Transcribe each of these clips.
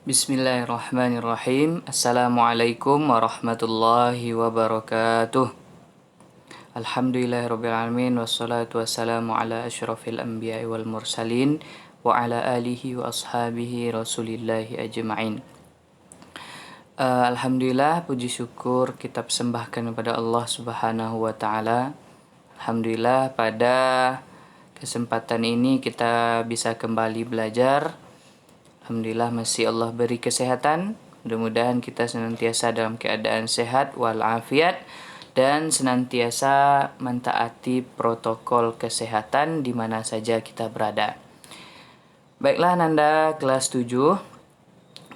Bismillahirrahmanirrahim. Assalamualaikum warahmatullahi wabarakatuh. Alhamdulillahirrabbilalamin. Wassalatu wassalamu ala asyrafil anbiya'i wal mursalin wa ala alihi wa ashabihi rasulillahi ajma'in. Alhamdulillah, puji syukur kita persembahkan kepada Allah subhanahu wa ta'ala. Alhamdulillah, pada kesempatan ini kita bisa kembali belajar. Alhamdulillah masih Allah beri kesehatan. Mudah-mudahan kita senantiasa dalam keadaan sehat walafiat dan senantiasa mentaati protokol kesehatan di mana saja kita berada. Baiklah Nanda kelas 7.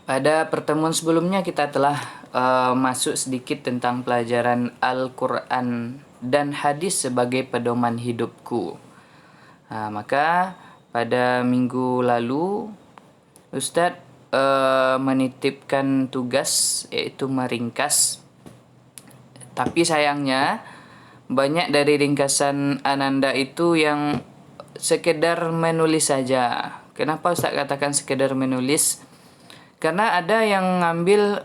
Pada pertemuan sebelumnya kita telah masuk sedikit tentang pelajaran Al-Quran dan hadis sebagai pedoman hidupku. Maka pada minggu lalu Ustadz menitipkan tugas yaitu meringkas. Tapi sayangnya banyak dari ringkasan Ananda itu yang sekedar menulis saja. Kenapa Ustadz katakan sekedar menulis? Karena ada yang ngambil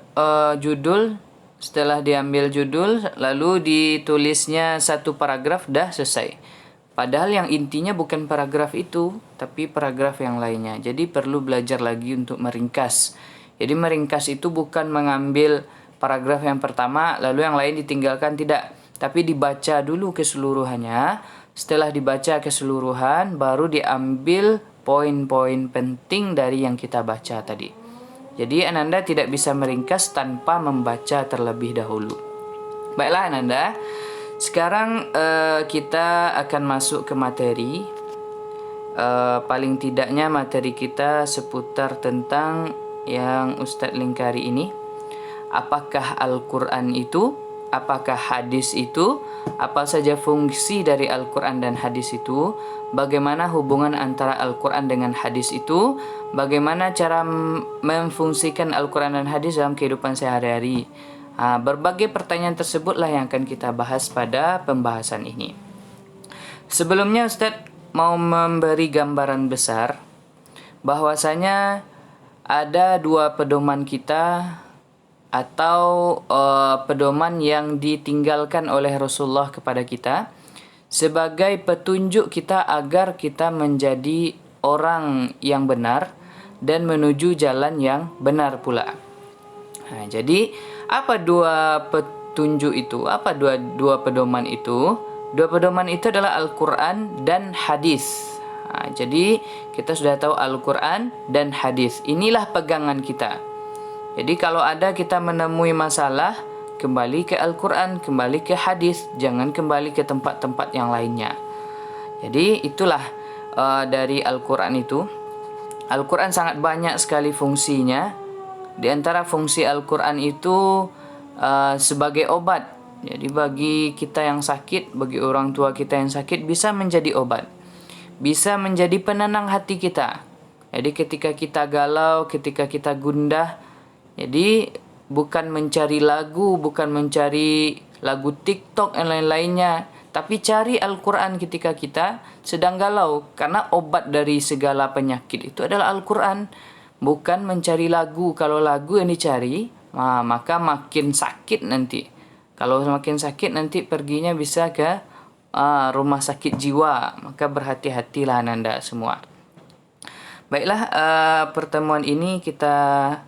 judul, setelah diambil judul lalu ditulisnya satu paragraf dah selesai. Padahal yang intinya bukan paragraf itu, tapi paragraf yang lainnya. Jadi perlu belajar lagi untuk meringkas. Jadi meringkas itu bukan mengambil paragraf yang pertama, lalu yang lain ditinggalkan, tidak. Tapi dibaca dulu keseluruhannya. Setelah dibaca keseluruhan, baru diambil poin-poin penting dari yang kita baca tadi. Jadi Ananda tidak bisa meringkas tanpa membaca terlebih dahulu. Baiklah Ananda. Sekarang kita akan masuk ke materi. Paling tidaknya materi kita seputar tentang yang Ustadz lingkari ini. Apakah Al-Quran itu? Apakah hadis itu? Apa saja fungsi dari Al-Quran dan hadis itu? Bagaimana hubungan antara Al-Quran dengan hadis itu? Bagaimana cara memfungsikan Al-Quran dan hadis dalam kehidupan sehari-hari? Berbagai pertanyaan tersebutlah yang akan kita bahas pada pembahasan ini. Sebelumnya Ustadz mau memberi gambaran besar bahwasanya ada dua pedoman kita atau pedoman yang ditinggalkan oleh Rasulullah kepada kita sebagai petunjuk kita agar kita menjadi orang yang benar dan menuju jalan yang benar pula. Jadi apa dua petunjuk itu? Apa dua pedoman itu? Dua pedoman itu adalah Al-Quran dan hadis. Jadi kita sudah tahu Al-Quran dan hadis. Inilah pegangan kita. Jadi kalau ada kita menemui masalah, kembali ke Al-Quran, kembali ke hadis, jangan kembali ke tempat-tempat yang lainnya. Jadi itulah dari Al-Quran itu. Al-Quran sangat banyak sekali fungsinya. Di antara fungsi Al-Quran itu sebagai obat. Jadi bagi kita yang sakit, bagi orang tua kita yang sakit, bisa menjadi obat. Bisa menjadi penenang hati kita. Jadi ketika kita galau, ketika kita gundah, jadi bukan mencari lagu, bukan mencari lagu TikTok dan lain-lainnya, tapi cari Al-Quran ketika kita sedang galau. Karena obat dari segala penyakit itu adalah Al-Quran. Bukan mencari lagu. Kalau lagu yang dicari, maka makin sakit nanti. Kalau makin sakit nanti perginya bisa ke rumah sakit jiwa. Maka berhati-hatilah Nanda semua. Baiklah, pertemuan ini kita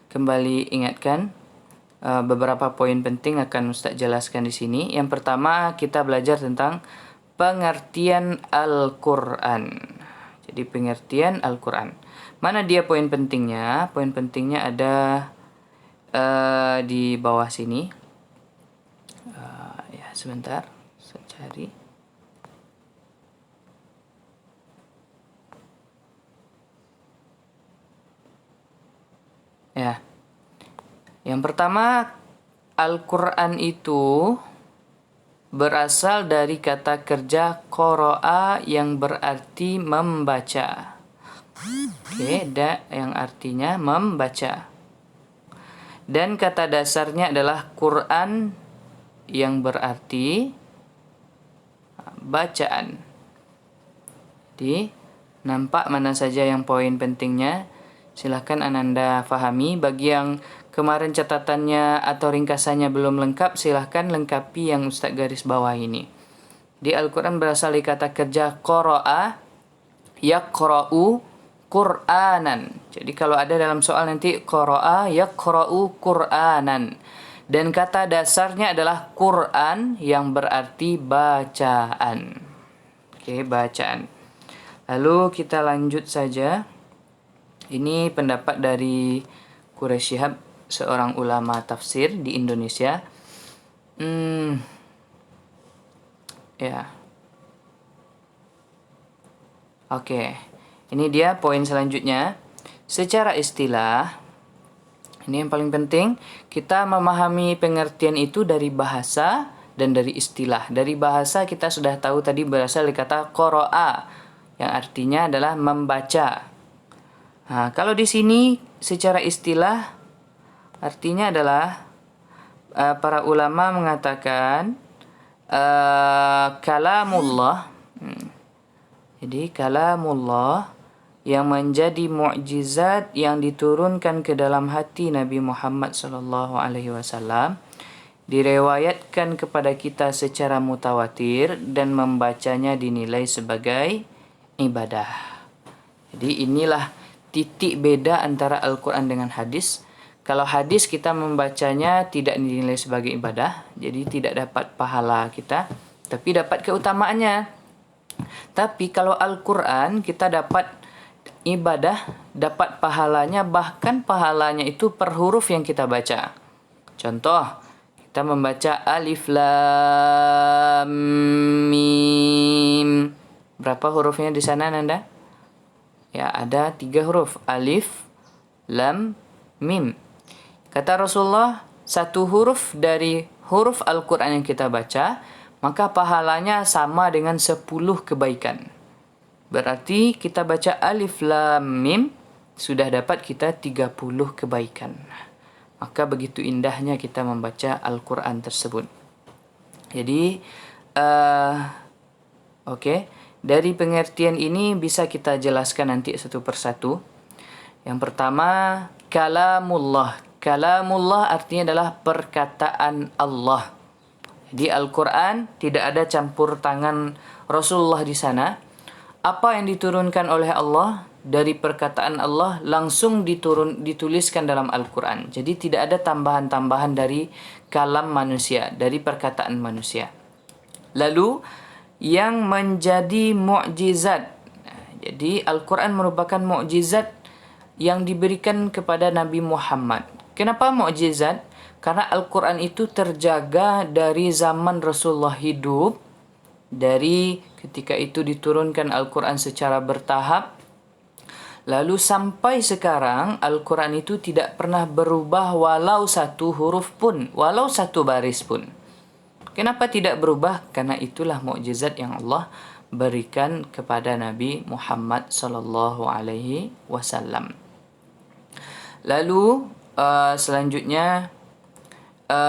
kembali ingatkan beberapa poin penting akan Ustaz jelaskan di sini. Yang pertama kita belajar tentang pengertian Al-Quran. Jadi pengertian Al-Quran. Mana dia poin pentingnya? Poin pentingnya ada di bawah sini. Ya sebentar, saya cari. Ya, yang pertama Al-Quran itu berasal dari kata kerja qara'a yang berarti membaca. Yang artinya membaca. Dan kata dasarnya adalah Quran yang berarti bacaan. Jadi nampak mana saja yang poin pentingnya. Silahkan Ananda fahami. Bagi yang kemarin catatannya atau ringkasannya belum lengkap, silahkan lengkapi yang Ustaz garis bawah ini. Di Al-Quran berasal dari kata kerja qara'a, yaqra'u, Qur'anan. Jadi kalau ada dalam soal nanti qara'a, yaqra'u, Qur'anan. Dan kata dasarnya adalah Quran yang berarti bacaan. Oke, bacaan. Lalu kita lanjut saja. Ini pendapat dari Quraisy Shihab, seorang ulama tafsir di Indonesia. Ya. Oke. Ini dia poin selanjutnya. Secara istilah, ini yang paling penting, kita memahami pengertian itu dari bahasa dan dari istilah. Dari bahasa kita sudah tahu tadi berasal dari kata qara'a, yang artinya adalah membaca. Nah, kalau di sini secara istilah artinya adalah para ulama mengatakan kalamullah. Jadi kalamullah yang menjadi mukjizat yang diturunkan ke dalam hati Nabi Muhammad SAW direwayatkan kepada kita secara mutawatir dan membacanya dinilai sebagai ibadah. Jadi inilah titik beda antara Al-Quran dengan hadis. Kalau hadis kita membacanya tidak dinilai sebagai ibadah, jadi tidak dapat pahala kita, tapi dapat keutamaannya. Tapi kalau Al-Quran kita dapat ibadah, dapat pahalanya, bahkan pahalanya itu per huruf yang kita baca. Contoh, kita membaca Alif Lam Mim. Berapa hurufnya di sana, Nanda? Ya, ada 3 huruf. Alif, Lam, Mim. Kata Rasulullah, 1 huruf dari huruf Al-Quran yang kita baca, maka pahalanya sama dengan 10 kebaikan. Berarti kita baca Alif, Lam, Mim, sudah dapat kita 30 kebaikan. Maka begitu indahnya kita membaca Al-Quran tersebut. Jadi, oke. Dari pengertian ini bisa kita jelaskan nanti satu persatu. Yang pertama, kalamullah. Kalamullah artinya adalah perkataan Allah. Di Al-Quran tidak ada campur tangan Rasulullah di sana. Apa yang diturunkan oleh Allah dari perkataan Allah langsung dituliskan dalam Al-Quran. Jadi tidak ada tambahan-tambahan dari kalam manusia, dari perkataan manusia. Lalu yang menjadi mukjizat. Jadi Al-Quran merupakan mukjizat yang diberikan kepada Nabi Muhammad. Kenapa mukjizat? Karena Al-Quran itu terjaga dari zaman Rasulullah hidup, dari ketika itu diturunkan Al-Quran secara bertahap, lalu sampai sekarang Al-Quran itu tidak pernah berubah walau 1 huruf pun, walau 1 baris pun. Kenapa tidak berubah? Karena itulah mukjizat yang Allah berikan kepada Nabi Muhammad sallallahu alaihi wasallam. Lalu selanjutnya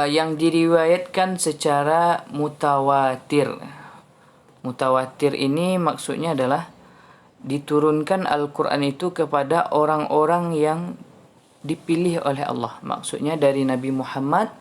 yang diriwayatkan secara mutawatir. Mutawatir ini maksudnya adalah diturunkan Al-Quran itu kepada orang-orang yang dipilih oleh Allah. Maksudnya dari Nabi Muhammad,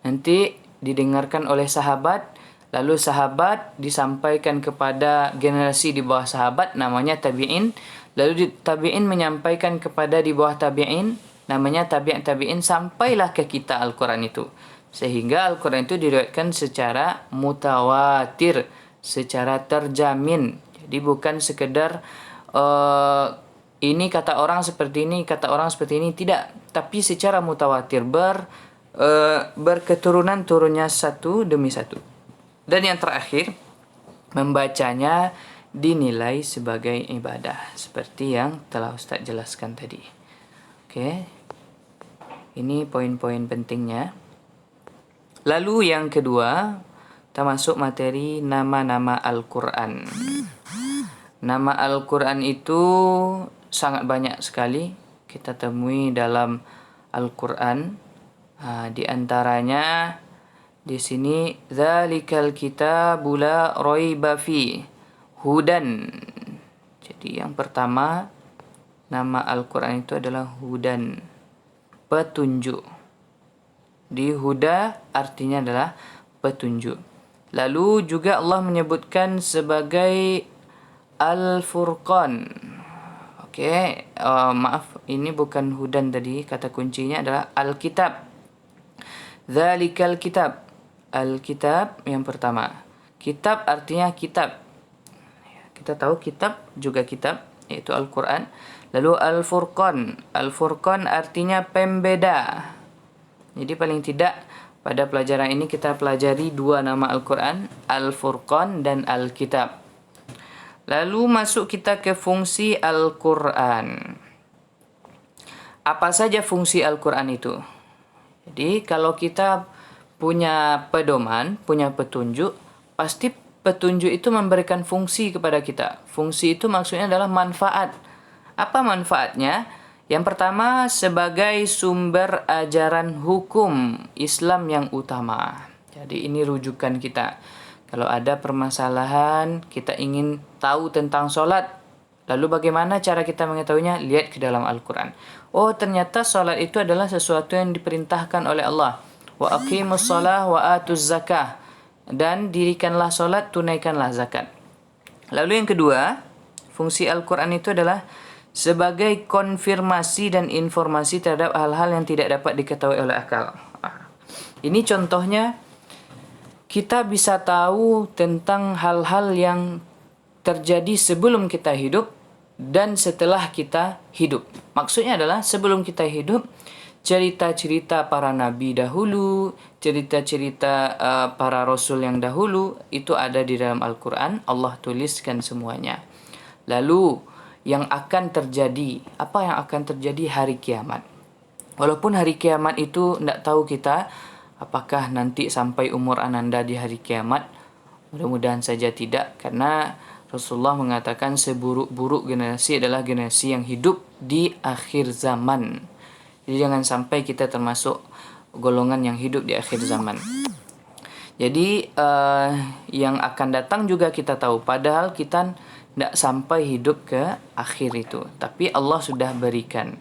nanti didengarkan oleh sahabat, lalu sahabat disampaikan kepada generasi di bawah sahabat, namanya tabi'in, lalu tabi'in menyampaikan kepada di bawah tabi'in, namanya tabi'in, sampailah ke kita Al-Quran itu. Sehingga Al-Quran itu diriwayatkan secara mutawatir, secara terjamin. Jadi bukan sekedar ini kata orang seperti ini, kata orang seperti ini, tidak. Tapi secara mutawatir, berketurunan turunnya satu demi satu. Dan yang terakhir, membacanya dinilai sebagai ibadah, seperti yang telah Ustaz jelaskan tadi. Oke. Ini poin-poin pentingnya. Lalu yang kedua, kita masuk materi nama-nama Al-Quran. Nama Al-Quran itu sangat banyak sekali kita temui dalam Al-Quran. Di antaranya di sini zalikal kitabu la raiba fi hudan. Jadi yang pertama nama Al-Quran itu adalah hudan, petunjuk. Di huda artinya adalah petunjuk. Lalu juga Allah menyebutkan sebagai Al-Furqan. Oke, maaf, ini bukan hudan tadi, kata kuncinya adalah Al-Kitab. Dzalikal kitab. Al-Kitab yang pertama. Kitab artinya kitab. Kita tahu kitab juga kitab, yaitu Al-Quran. Lalu Al-Furqan. Al-Furqan artinya pembeda. Jadi paling tidak pada pelajaran ini kita pelajari dua nama Al-Quran, Al-Furqan dan Al-Kitab. Lalu masuk kita ke fungsi Al-Quran. Apa saja fungsi Al-Quran itu? Jadi kalau kita punya pedoman, punya petunjuk, pasti petunjuk itu memberikan fungsi kepada kita. Fungsi itu maksudnya adalah manfaat. Apa manfaatnya? Yang pertama, sebagai sumber ajaran hukum Islam yang utama. Jadi ini rujukan kita. Kalau ada permasalahan, kita ingin tahu tentang sholat. Lalu bagaimana cara kita mengetahuinya? Lihat ke dalam Al-Quran. Oh, ternyata sholat itu adalah sesuatu yang diperintahkan oleh Allah. Wa aqimus shalah wa atuz zakah. Dan dirikanlah sholat, tunaikanlah zakat. Lalu yang kedua, fungsi Al-Quran itu adalah sebagai konfirmasi dan informasi terhadap hal-hal yang tidak dapat diketahui oleh akal. Ini contohnya, kita bisa tahu tentang hal-hal yang terjadi sebelum kita hidup dan setelah kita hidup. Maksudnya adalah sebelum kita hidup, cerita-cerita para nabi dahulu, cerita-cerita para rasul yang dahulu, itu ada di dalam Al-Quran. Allah tuliskan semuanya. Lalu yang akan terjadi, apa yang akan terjadi hari kiamat. Walaupun hari kiamat itu tidak tahu kita, apakah nanti sampai umur ananda di hari kiamat. Mudah-mudahan saja tidak, karena Rasulullah mengatakan seburuk-buruk generasi adalah generasi yang hidup di akhir zaman. Jadi jangan sampai kita termasuk golongan yang hidup di akhir zaman. Jadi yang akan datang juga kita tahu, padahal kita tidak sampai hidup ke akhir itu, tapi Allah sudah berikan.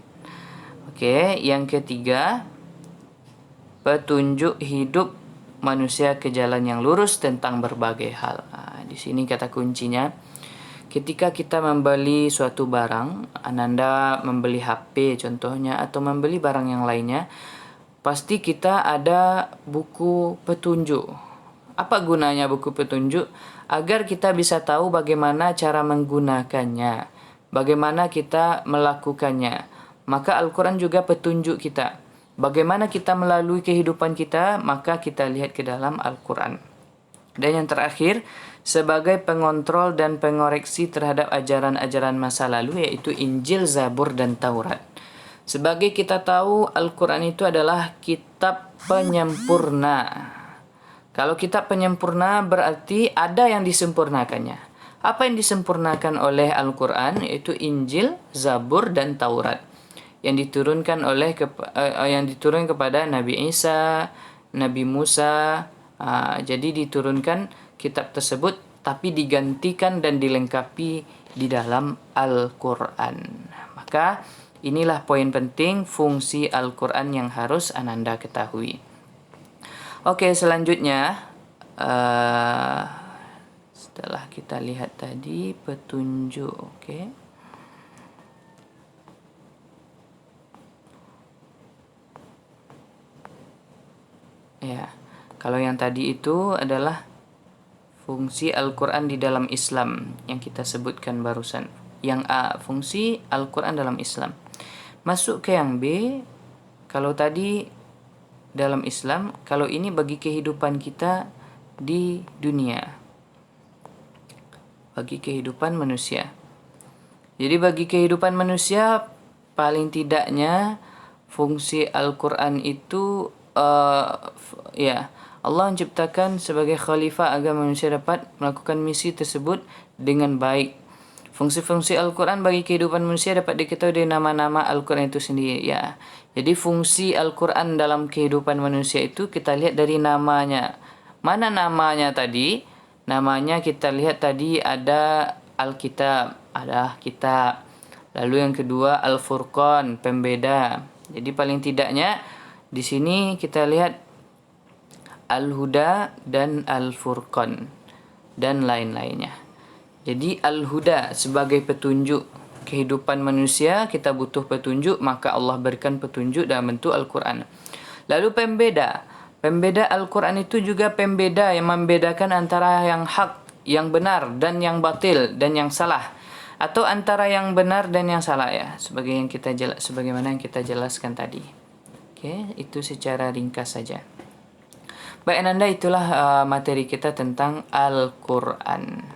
Oke, yang ketiga, petunjuk hidup manusia ke jalan yang lurus tentang berbagai hal. Di sini kata kuncinya, ketika kita membeli suatu barang, Ananda membeli HP contohnya, atau membeli barang yang lainnya, pasti kita ada buku petunjuk. Apa gunanya buku petunjuk? Agar kita bisa tahu bagaimana cara menggunakannya, bagaimana kita melakukannya. Maka Al-Quran juga petunjuk kita. Bagaimana kita melalui kehidupan kita, maka kita lihat ke dalam Al-Quran. Dan yang terakhir, sebagai pengontrol dan pengoreksi terhadap ajaran-ajaran masa lalu, yaitu Injil, Zabur, dan Taurat. Sebagai kita tahu, Al-Quran itu adalah kitab penyempurna. Kalau kitab penyempurna berarti ada yang disempurnakannya. Apa yang disempurnakan oleh Al-Quran? Yaitu Injil, Zabur, dan Taurat. Yang diturunkan kepada Nabi Isa, Nabi Musa. Jadi diturunkan kitab tersebut, tapi digantikan dan dilengkapi di dalam Al-Quran. Maka inilah poin penting fungsi Al-Quran yang harus Ananda ketahui. Oke, selanjutnya setelah kita lihat tadi petunjuk, oke. Ya, kalau yang tadi itu adalah fungsi Al-Quran di dalam Islam yang kita sebutkan barusan. Yang A, fungsi Al-Quran dalam Islam. Masuk ke yang B, kalau tadi dalam Islam, kalau ini bagi kehidupan kita di dunia, bagi kehidupan manusia. Jadi bagi kehidupan manusia, paling tidaknya fungsi Al-Quran itu Allah menciptakan sebagai khalifah agar manusia dapat melakukan misi tersebut dengan baik. Fungsi-fungsi Al-Quran bagi kehidupan manusia dapat diketahui dari nama-nama Al-Quran itu sendiri. Ya, jadi fungsi Al-Quran dalam kehidupan manusia itu kita lihat dari namanya. Mana namanya tadi? Namanya kita lihat tadi ada Al-Kitab, ada kitab. Lalu yang kedua Al-Furqan, pembeda. Jadi paling tidaknya di sini kita lihat Al-Huda dan Al-Furqan dan lain-lainnya. Jadi Al-Huda sebagai petunjuk kehidupan manusia, kita butuh petunjuk, maka Allah berikan petunjuk dalam bentuk Al-Quran. Lalu pembeda. Pembeda Al-Quran itu juga pembeda yang membedakan antara yang hak, yang benar, dan yang batil, dan yang salah. Atau antara yang benar dan yang salah ya, sebagaimana yang kita jelaskan tadi. Oke, itu secara ringkas saja. Baik Ananda, itulah materi kita tentang Al-Quran.